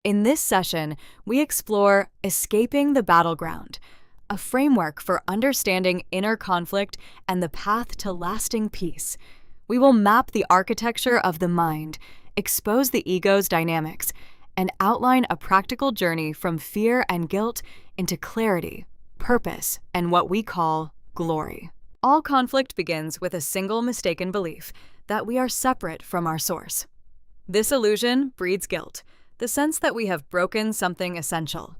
In this session, we explore Escaping the Battleground, a framework for understanding inner conflict and the path to lasting peace. We will map the architecture of the mind, expose the ego's dynamics, and outline a practical journey from fear and guilt into clarity, purpose, and what we call glory. All conflict begins with a single mistaken belief that we are separate from our source. This illusion breeds guilt, the sense that we have broken something essential.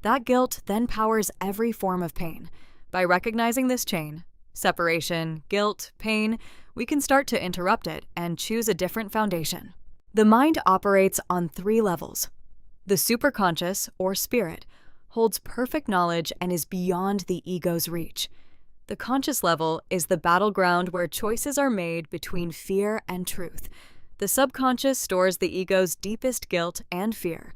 That guilt then powers every form of pain. By recognizing this chain, separation, guilt, pain, we can start to interrupt it and choose a different foundation. The mind operates on 3 levels. The superconscious, or spirit, holds perfect knowledge and is beyond the ego's reach. The conscious level is the battleground where choices are made between fear and truth. The subconscious stores the ego's deepest guilt and fear.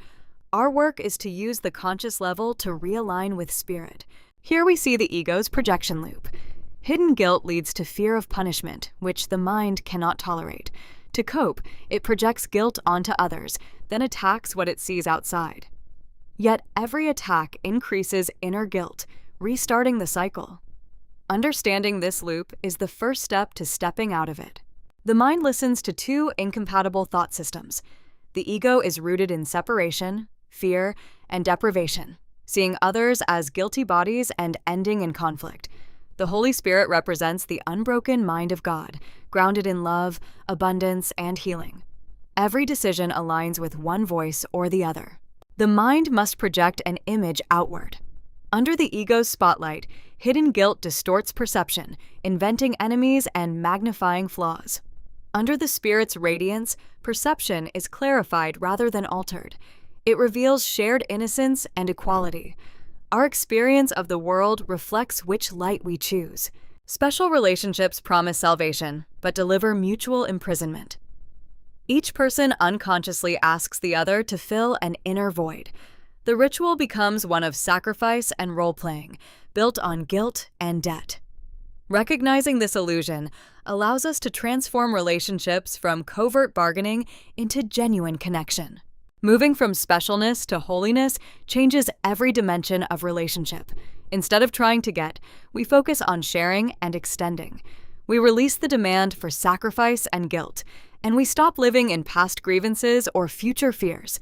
Our work is to use the conscious level to realign with spirit. Here we see the ego's projection loop. Hidden guilt leads to fear of punishment, which the mind cannot tolerate. To cope, it projects guilt onto others, then attacks what it sees outside. Yet every attack increases inner guilt, restarting the cycle. Understanding this loop is the first step to stepping out of it. The mind listens to 2 incompatible thought systems. The ego is rooted in separation, fear, and deprivation, seeing others as guilty bodies and ending in conflict. The Holy Spirit represents the unbroken mind of God, grounded in love, abundance, and healing. Every decision aligns with one voice or the other. The mind must project an image outward. Under the ego's spotlight, hidden guilt distorts perception, inventing enemies and magnifying flaws. Under the Spirit's radiance, perception is clarified rather than altered. It reveals shared innocence and equality. Our experience of the world reflects which light we choose. Special relationships promise salvation, but deliver mutual imprisonment. Each person unconsciously asks the other to fill an inner void. The ritual becomes one of sacrifice and role-playing, built on guilt and debt. Recognizing this illusion allows us to transform relationships from covert bargaining into genuine connection. Moving from specialness to holiness changes every dimension of relationship. Instead of trying to get, we focus on sharing and extending. We release the demand for sacrifice and guilt, and we stop living in past grievances or future fears.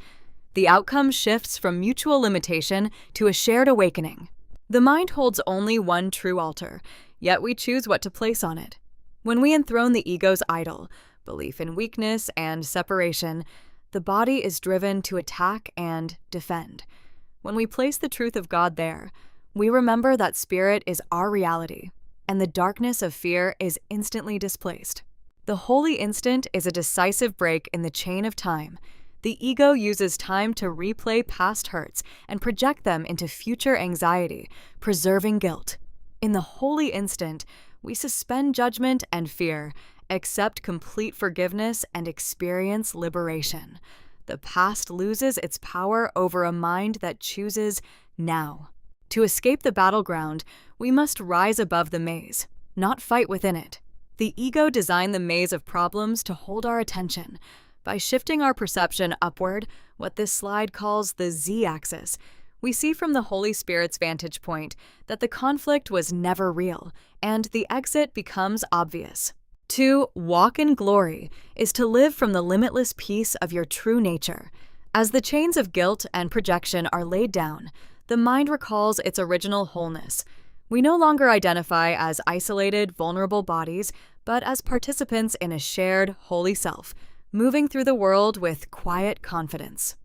The outcome shifts from mutual limitation to a shared awakening. The mind holds only one true altar, yet we choose what to place on it. When we enthrone the ego's idol, belief in weakness and separation, the body is driven to attack and defend. When we place the truth of God there, we remember that spirit is our reality, and the darkness of fear is instantly displaced. The holy instant is a decisive break in the chain of time. The ego uses time to replay past hurts and project them into future anxiety, preserving guilt. In the holy instant, we suspend judgment and fear, accept complete forgiveness, and experience liberation. The past loses its power over a mind that chooses now. To escape the battleground, we must rise above the maze, not fight within it. The ego designed the maze of problems to hold our attention. By shifting our perception upward, what this slide calls the Z-axis, we see from the Holy Spirit's vantage point that the conflict was never real, and the exit becomes obvious. To walk in glory is to live from the limitless peace of your true nature. As the chains of guilt and projection are laid down, the mind recalls its original wholeness. We no longer identify as isolated, vulnerable bodies, but as participants in a shared, holy self, moving through the world with quiet confidence.